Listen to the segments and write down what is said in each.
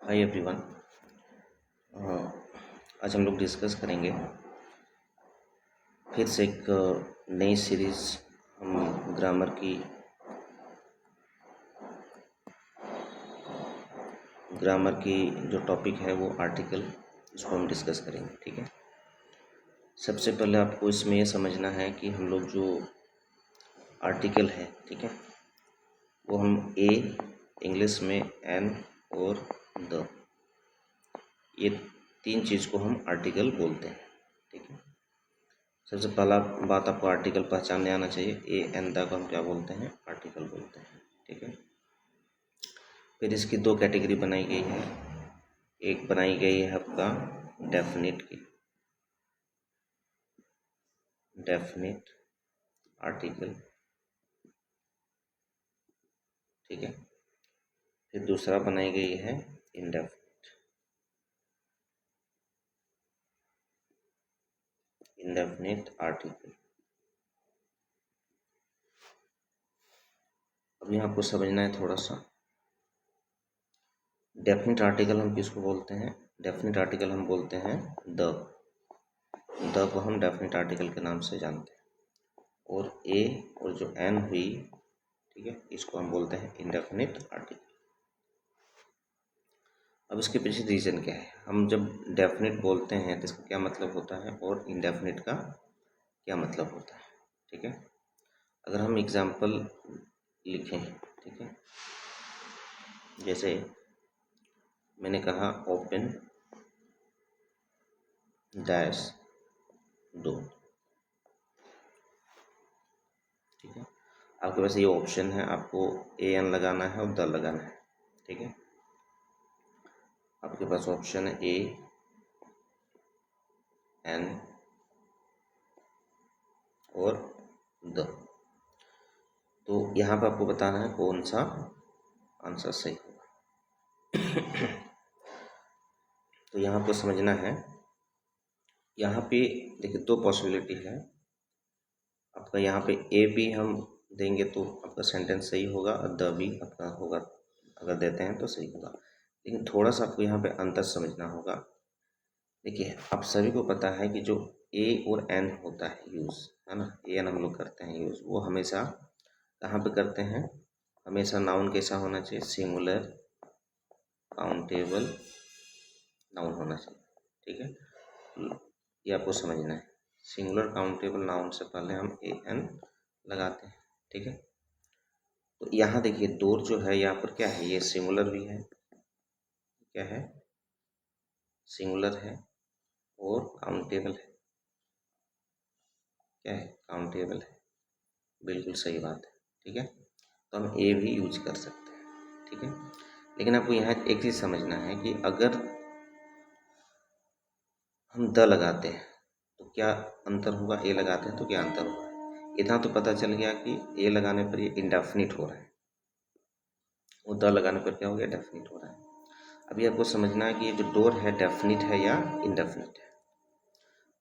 Hi everyone. आज हम लोग डिस्कस करेंगे फिर से एक नई सीरीज़। हम ग्रामर की जो टॉपिक है वो आर्टिकल, इसको हम डिस्कस करेंगे। ठीक है। सबसे पहले आपको इसमें ये समझना है कि हम लोग जो आर्टिकल है, ठीक है, वो हम ए, इंग्लिश में एन और द, ये तीन चीज़ को हम आर्टिकल बोलते हैं। ठीक है। सबसे पहला बात, आपको आर्टिकल पहचानने आना चाहिए। ए एन द को हम क्या बोलते हैं? आर्टिकल बोलते हैं। ठीक है। फिर इसकी दो कैटेगरी बनाई गई है। एक बनाई गई है आपका डेफिनिट की, डेफिनिट आर्टिकल। ठीक है। फिर दूसरा बनाई गई है इंडेफिनिट, इंडेफिनिट आर्टिकल। अभी आपको समझना है थोड़ा सा। डेफिनिट आर्टिकल हम किसको बोलते हैं? डेफिनिट आर्टिकल हम बोलते हैं द को हम डेफिनिट आर्टिकल के नाम से जानते हैं। और ए और जो एन हुई, ठीक है, इसको हम बोलते हैं इंडेफिनिट आर्टिकल। अब इसके पीछे रीज़न क्या है? हम जब डेफिनिट बोलते हैं तो इसका क्या मतलब होता है और इंडेफिनिट का क्या मतलब होता है? ठीक है। अगर हम एग्जाम्पल लिखें, ठीक है, जैसे मैंने कहा ओपन डैश डोर। ठीक है। आपके पास ये ऑप्शन है, आपको ए एन लगाना है और द लगाना है। ठीक है। आपके पास ऑप्शन है ए एन और द। तो यहाँ पर आपको बताना है कौन सा आंसर सही होगा। तो यहाँ आपको समझना है, यहाँ पे देखिए दो पॉसिबिलिटी है आपका। यहाँ पे ए भी हम देंगे तो आपका सेंटेंस सही होगा और द भी आपका होगा, अगर देते हैं तो सही होगा। लेकिन थोड़ा सा आपको यहाँ पे अंतर समझना होगा। देखिए आप सभी को पता है कि जो ए और एन होता है यूज़, है ना, ए एन हम लोग करते हैं यूज़, वो हमेशा कहाँ पे करते हैं? हमेशा नाउन कैसा होना चाहिए? सिंगुलर काउंटेबल नाउन होना चाहिए। ठीक है। ये आपको समझना है। सिंगुलर काउंटेबल नाउन से पहले हम ए एन लगाते हैं। ठीक है। तो यहाँ देखिए डोर जो है यहाँ पर क्या है? ये सिंगुलर भी है, क्या है? सिंगुलर है और काउंटेबल है। क्या है? काउंटेबल है। बिल्कुल सही बात है। ठीक है। तो हम ए भी यूज कर सकते हैं। ठीक है। लेकिन आपको यहाँ एक चीज़ समझना है कि अगर हम द लगाते हैं तो क्या अंतर होगा? ए लगाते हैं तो क्या अंतर होगा? इतना तो पता चल गया कि ए लगाने पर ये इंडेफिनिट हो रहा है और द लगाने पर क्या हो गया? डेफिनिट हो रहा है। अभी आपको समझना है कि ये जो डोर है डेफिनिट है या इंडेफिनिट है।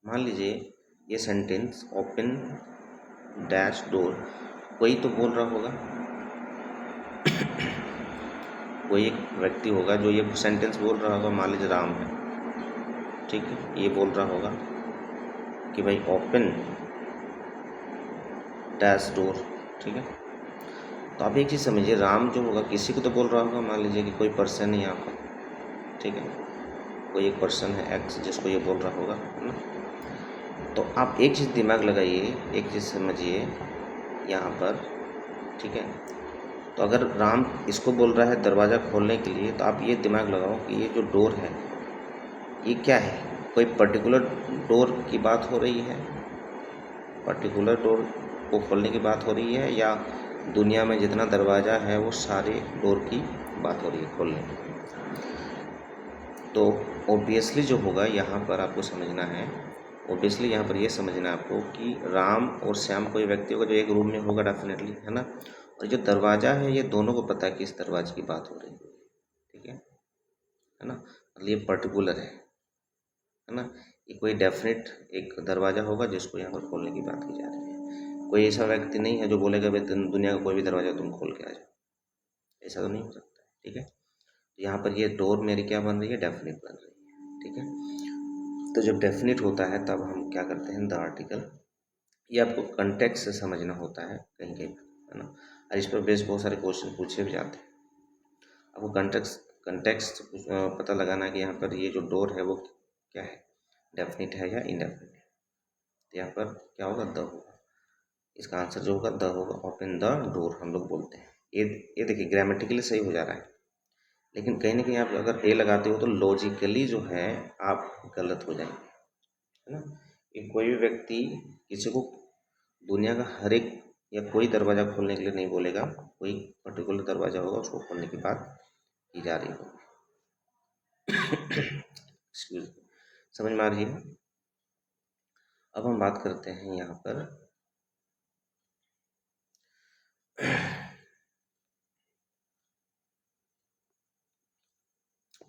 मान लीजिए ये सेंटेंस ओपन डैश डोर, कोई तो बोल रहा होगा, कोई एक व्यक्ति होगा जो ये सेंटेंस बोल रहा होगा। मान लीजिए राम है, ठीक है, ये बोल रहा होगा कि भाई ओपन डैश डोर। ठीक है। तो आप एक चीज़ समझिए, राम जो होगा किसी को तो बोल रहा होगा। मान लीजिए कि कोई पर्सन है यहाँ पर, ठीक है, कोई एक पर्सन है एक्स जिसको ये बोल रहा होगा, है ना। तो आप एक चीज़ दिमाग लगाइए, एक चीज़ समझिए यहाँ पर, ठीक है। तो अगर राम इसको बोल रहा है दरवाज़ा खोलने के लिए, तो आप ये दिमाग लगाओ कि ये जो डोर है ये क्या है? कोई पर्टिकुलर डोर की बात हो रही है? पर्टिकुलर डोर को खोलने की बात हो रही है या दुनिया में जितना दरवाज़ा है वो सारे डोर की बात हो रही है खोलने की? तो ऑब्वियसली जो होगा यहाँ पर आपको समझना है, ऑब्वियसली यहाँ पर ये समझना है आपको कि राम और श्याम कोई व्यक्ति होगा जो एक रूम में होगा डेफिनेटली, है ना। और जो दरवाज़ा है ये दोनों को पता है कि इस दरवाजे की बात हो रही है। ठीक है ना। मतलब ये पर्टिकुलर है ना। ये कोई डेफिनेट एक दरवाज़ा होगा जिसको यहाँ पर खोलने की बात की जा रही है। कोई ऐसा व्यक्ति नहीं है जो बोलेगा भाई दुनिया का कोई भी दरवाज़ा तुम खोल के आ जाओ, ऐसा तो नहीं हो सकता। ठीक है। यहाँ पर ये डोर मेरी क्या बन रही है, डेफिनेट बन रही है। ठीक है, तो जब डेफिनेट होता है तब हम क्या करते हैं, द आर्टिकल। ये आपको कंटेक्स्ट से समझना होता है कहीं कहीं, है ना, और इस पर बेस्ड बहुत सारे क्वेश्चन पूछे भी जाते हैं। आपको कंटेक्स्ट कंटेक्स्ट पता लगाना है कि यहाँ पर ये जो डोर है वो क्या है, डेफिनेट है या इनडेफिनेट है। तो यहाँ पर क्या होगा, द होगा। इसका आंसर जो होगा द होगा, ओपन द डोर हम लोग बोलते हैं। ये देखिए ग्रामेटिकली सही हो जा रहा है, लेकिन कहीं ना कहीं आप अगर ए लगाते हो तो लॉजिकली जो है आप गलत हो जाएंगे, है ना। कि कोई भी व्यक्ति किसी को दुनिया का हर एक या कोई दरवाज़ा खोलने के लिए नहीं बोलेगा, कोई पर्टिकुलर दरवाज़ा होगा उसको खोलने की बात की जा रही होगी। Excuse me, समझ में आ रही है। अब हम बात करते हैं यहाँ पर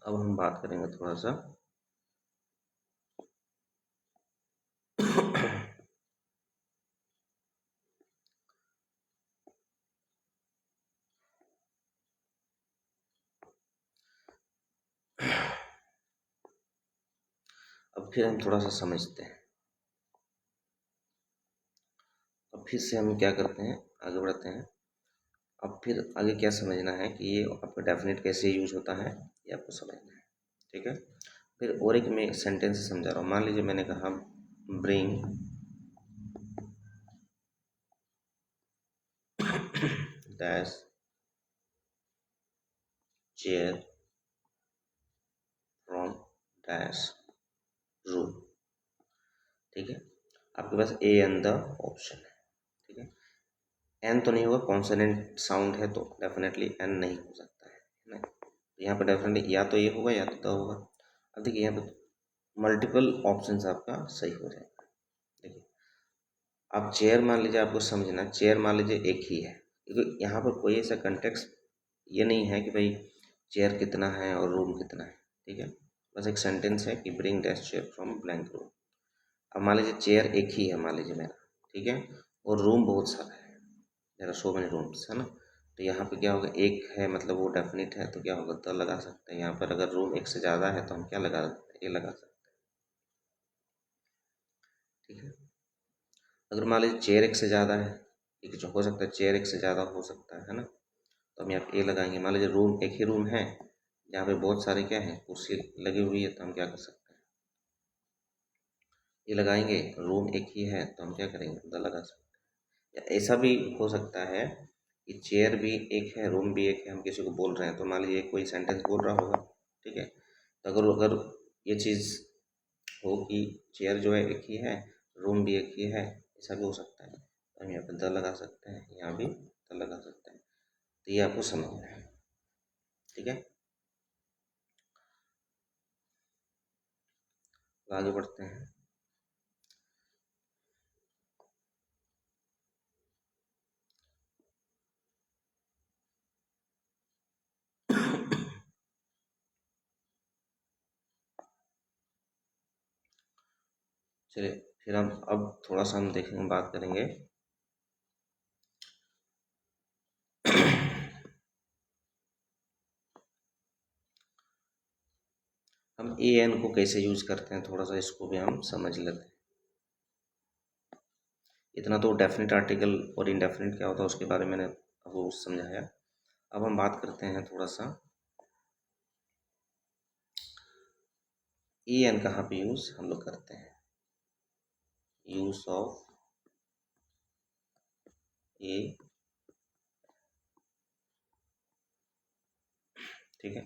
अब हम बात करेंगे थोड़ा सा अब फिर हम थोड़ा सा समझते हैं। अब फिर से हम क्या करते हैं, आगे बढ़ते हैं। अब फिर आगे क्या समझना है कि ये आपका डेफिनेट कैसे यूज होता है, ये आपको समझना है। ठीक है, फिर और एक मैं सेंटेंस समझा रहा हूँ। मान लीजिए मैंने कहा bring dash chair from dash room. ठीक है, आपके पास ए एन द ऑप्शन है। ठीक है, एन तो नहीं होगा, कॉन्सोनेंट साउंड है तो डेफिनेटली एन नहीं हो सकता है ना। यहाँ पर डेफिनेटली या तो ये होगा या तो द होगा। अब देखिए यहाँ पर मल्टीपल ऑप्शन आपका सही हो जाएगा। देखिए अब चेयर मान लीजिए, आपको समझना चेयर मान लीजिए एक ही है, क्योंकि यहाँ पर कोई ऐसा कंटेक्स्ट ये नहीं है कि भाई चेयर कितना है और रूम कितना है। ठीक है, बस एक सेंटेंस है कि bring dash chair from blank room. अब मान लीजिए चेयर एक ही है मान लीजिए मेरा, ठीक है, और रूम बहुत सारा है, there are so many rooms, है ना। तो यहाँ पे क्या होगा, एक है मतलब वो डेफिनेट है तो क्या होगा, द लगा सकते हैं। यहाँ पर अगर रूम एक से ज़्यादा है तो हम क्या लगा सकते हैं, ये लगा सकते हैं। ठीक है, अगर मान लीजिए चेयर एक से ज़्यादा है, ठीक है, जो हो सकता है चेयर एक से ज़्यादा हो सकता है ना, तो हम यहाँ पे ए लगाएंगे। मान लीजिए रूम एक ही रूम है जहाँ पे बहुत सारे क्या है, कुर्सी लगी हुई है, तो हम क्या कर सकते हैं, ये लगाएंगे। रूम एक ही है तो हम क्या करेंगे, द लगा सकते हैं। या ऐसा भी हो सकता है कि चेयर भी एक है रूम भी एक है, हम किसी को बोल रहे हैं, तो मान लीजिए कोई सेंटेंस बोल रहा होगा, ठीक है, तो अगर अगर ये चीज़ हो कि चेयर जो है एक ही है, रूम भी एक ही है, ऐसा भी हो सकता है, तो हम यहाँ पे द लगा सकते हैं, यहाँ भी द लगा सकते हैं। तो ये आपको समझना है। ठीक है, तो आगे बढ़ते हैं। चलिए फिर हम अब थोड़ा सा हम देखेंगे, बात करेंगे हम ए एन को कैसे यूज करते हैं, थोड़ा सा इसको भी हम समझ लेते हैं। इतना तो डेफिनेट आर्टिकल और इनडेफिनेट क्या होता है उसके बारे में मैंने आपको समझाया। अब हम बात करते हैं थोड़ा सा ए एन कहाँ पे यूज हम लोग करते हैं, यूज ऑफ ए। ठीक है,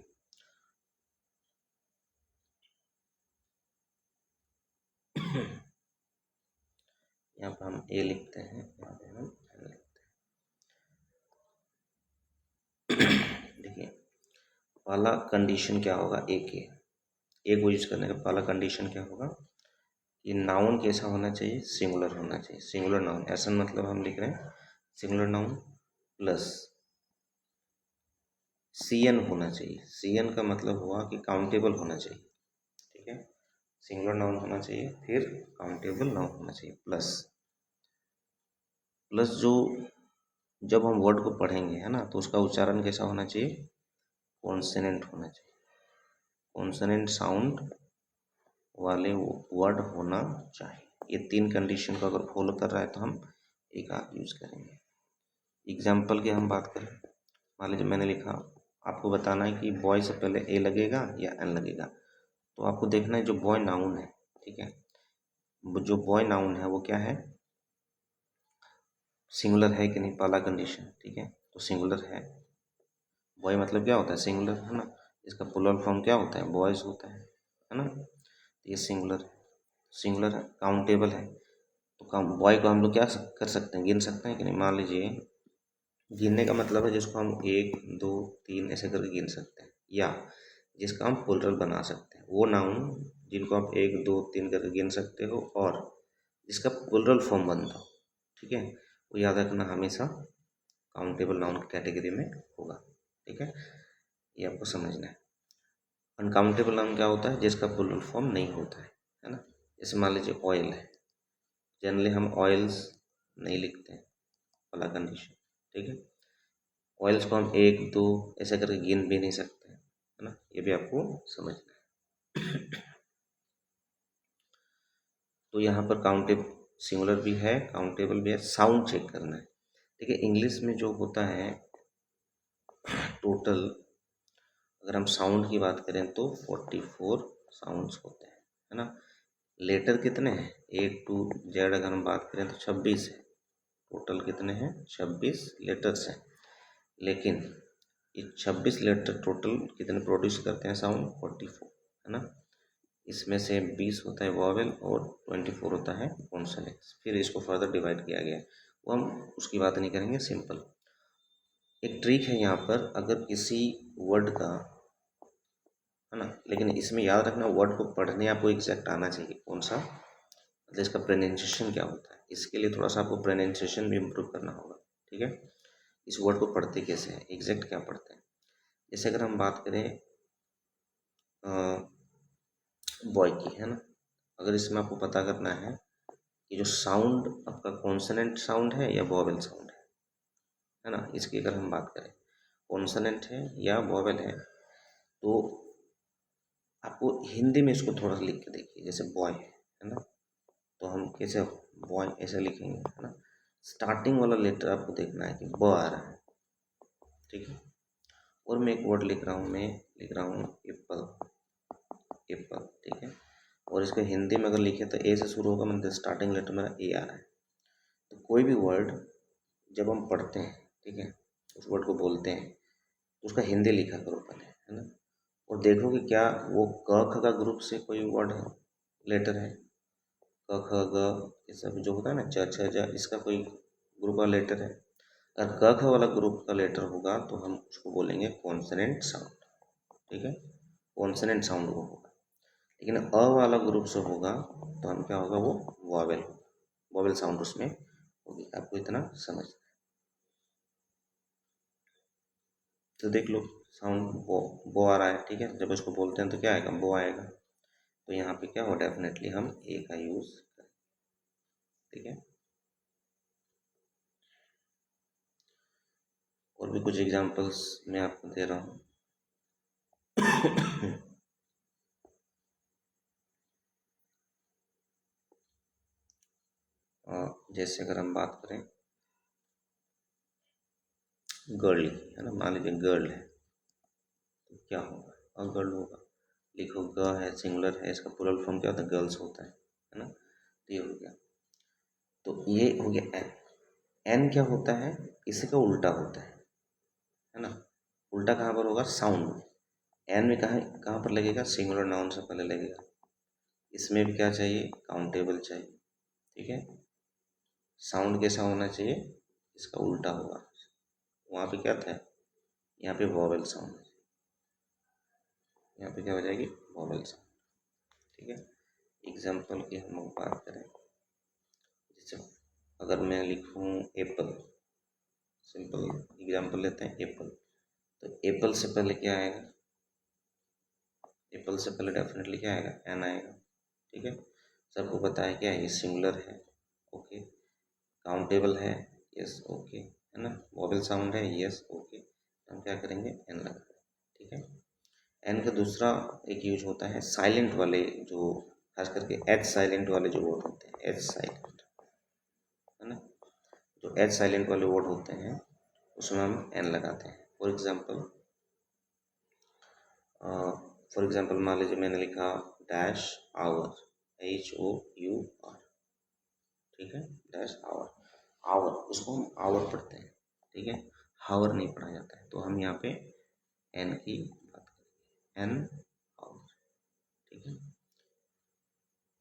यहाँ पर हम ए लिखते हैं, यहाँ पे हम एन लिखते हैं। देखिए पहला कंडीशन क्या होगा, ए को यूज करने का पहला कंडीशन क्या होगा, कि नाउन कैसा होना चाहिए, सिंगुलर होना चाहिए। सिंगुलर नाउन ऐसा मतलब हम लिख रहे हैं singular noun plus C N होना चाहिए। सी एन का मतलब हुआ कि काउंटेबल होना चाहिए। ठीक है, सिंगुलर नाउन होना चाहिए, फिर काउंटेबल नाउन होना चाहिए, प्लस प्लस जो जब हम वर्ड को पढ़ेंगे, है ना, तो उसका उच्चारण कैसा होना चाहिए, कॉन्सोनेंट होना चाहिए, कॉन्सोनेंट साउंड वाले वर्ड होना चाहिए। ये 3 कंडीशन को अगर फॉलो कर रहा है तो हम एक आग यूज़ करेंगे। एग्जाम्पल की हम बात करें, मान लीजिए मैंने लिखा, आपको बताना है कि बॉय से पहले ए लगेगा या एन लगेगा, तो आपको देखना है जो बॉय नाउन है, ठीक है, जो बॉय नाउन है वो क्या है, सिंगुलर है कि नहीं, पहला कंडीशन, ठीक है, तो सिंगुलर है। बॉय मतलब क्या होता है, सिंगुलर, है ना, इसका प्लूरल फॉर्म क्या होता है, बॉयज होता है ना, ये सिंगुलर है, सिंगुलर है, काउंटेबल है, तो बॉय को हम लोग क्या कर सकते हैं, गिन सकते हैं कि नहीं। मान लीजिए गिनने का मतलब है जिसको हम 1 2 3 ऐसे करके गिन सकते हैं, या जिसका हम प्लूरल बना सकते हैं, वो नाउन जिनको आप 1 2 3 करके गिन सकते हो और जिसका प्लूरल फॉर्म बनता हो, ठीक है, वो याद रखना हमेशा काउंटेबल नाउन की कैटेगरी में होगा, ठीक है, ये आपको समझना है। अनकाउंटेबल नाउन क्या होता है, जिसका प्लूरल फॉर्म नहीं होता है ना, जैसे मान लीजिए ऑयल है, जनरली हम ऑयल्स नहीं लिखते हैं, पहला कंडीशन, ठीक है, ऑयल्स को हम 1 2 ऐसे करके गिन भी नहीं सकते, है ना, ये भी आपको समझना है। तो यहाँ पर काउंटेबल सिंगुलर भी है, काउंटेबल भी है, साउंड चेक करना है। देखिए इंग्लिश में जो होता है टोटल, अगर हम साउंड की बात करें तो 44 साउंड्स होते हैं, है ना। लेटर कितने हैं, ए टू जेड अगर हम बात करें तो 26 है, टोटल कितने हैं, 26 लेटर्स हैं। लेकिन ये 26 लेटर टोटल कितने प्रोड्यूस करते हैं, साउंड 44, है ना। इसमें से 20 होता है वॉवेल और 24 होता है कॉन्सोनेंट्स। फिर इसको फर्दर डिवाइड किया गया है, वो हम उसकी बात नहीं करेंगे, सिंपल एक ट्रिक है यहाँ पर, अगर किसी वर्ड का, है ना, लेकिन इसमें याद रखना वर्ड को पढ़ने आपको एग्जैक्ट आना चाहिए, कौन सा, मतलब इसका प्रोनाउंसिएशन क्या होता है, इसके लिए थोड़ा सा आपको प्रोनाउंसिएशन भी इम्प्रूव करना होगा, ठीक है। इस वर्ड को पढ़ते कैसे हैं, एग्जैक्ट क्या पढ़ते हैं। जैसे अगर हम बात करें बॉय की, है ना, अगर इसमें आपको पता करना है कि जो साउंड आपका कॉन्सोनेंट साउंड है या वॉवेल साउंड है ना, इसकी अगर हम बात करें कॉन्सोनेंट है या वॉवेल है, तो आपको हिंदी में इसको थोड़ा सा लिख के देखिए, जैसे बॉय है ना, तो हम कैसे बॉय ऐसे लिखेंगे, है ना, स्टार्टिंग वाला लेटर आपको देखना है कि ब आ रहा है, ठीक है। और मैं एक वर्ड लिख रहा हूँ, मैं लिख रहा हूँ एप्पल, एप्पल, ठीक है, और इसको हिंदी में अगर लिखे तो ए से शुरू होगा, मतलब स्टार्टिंग लेटर मेरा ए आ रहा है। तो कोई भी वर्ड जब हम पढ़ते हैं, ठीक है, उस वर्ड को बोलते हैं तो उसका हिंदी लिखा करो पहले, है ना, और देखो कि क्या वो क ख का ग्रुप से कोई वर्ड है, लेटर है, क ख ग ये सब जो होता है ना, च छ ज, इसका कोई ग्रुप का लेटर है। अगर क ख वाला ग्रुप का लेटर होगा तो हम उसको बोलेंगे कॉन्सोनेंट साउंड, ठीक है, कॉन्सोनेंट साउंड वो होगा। लेकिन अ वाला ग्रुप से होगा तो हम क्या होगा, वो वॉवेल, वॉवेल साउंड उसमें होगी, आपको इतना समझ। तो देख लो साउंड बो आ रहा है, ठीक है, जब इसको बोलते हैं तो क्या आएगा, बो आएगा, तो यहाँ पे क्या हो, डेफिनेटली हम ए का यूज करें, ठीक है। और भी कुछ एग्जांपल्स मैं आपको दे रहा हूँ। जैसे अगर हम बात करें गर्ल की, है ना, मान लीजिए गर्ल है, तो क्या होगा, अ गर्ल होगा, लिखो ग है, सिंगुलर है, इसका प्लूरल फॉर्म क्या होता है, गर्ल्स होता है ना, तो ये हो गया। तो ये हो गया एन। एन क्या होता है, इसी का उल्टा होता है ना, उल्टा कहाँ पर होगा, साउंड में। एन में कहाँ कहाँ पर लगेगा, सिंगुलर नाउन से पहले लगेगा। इसमें भी क्या चाहिए, काउंटेबल चाहिए, ठीक है। साउंड कैसा होना चाहिए, इसका उल्टा होगा, वहाँ पे क्या था, यहाँ पे वॉवेल साउंड, यहाँ पे क्या हो जाएगी, वॉवेल साउंड, ठीक है। एग्जाम्पल की हम लोग बात करें, जैसे अगर मैं लिखूँ एप्पल, सिंपल एग्जाम्पल लेते हैं एप्पल, तो एप्पल से पहले क्या आएगा, एप्पल से पहले डेफिनेटली क्या आएगा, एन आएगा, ठीक है। सबको पता है क्या है, ये सिंगुलर है, ओके, काउंटेबल है, यस, ओके, है ना, वॉवेल साउंड है, यस, ओके, हम क्या करेंगे, एन लगा, ठीक है। एन का दूसरा एक यूज होता है साइलेंट वाले, जो खास करके एच साइलेंट वाले जो वर्ड होते हैं, एच साइलेंट, है ना, जो एच साइलेंट वाले वर्ड होते हैं उसमें हम एन लगाते हैं। फॉर एग्जाम्पल मान लीजिए मैंने लिखा डैश आवर, HOUR, ठीक है, डैश आवर, आवर उसको हम आवर पढ़ते हैं, ठीक है, हावर नहीं पढ़ा जाता है। तो हम यहाँ पे एन की बात करें, एन आवर, ठीक है।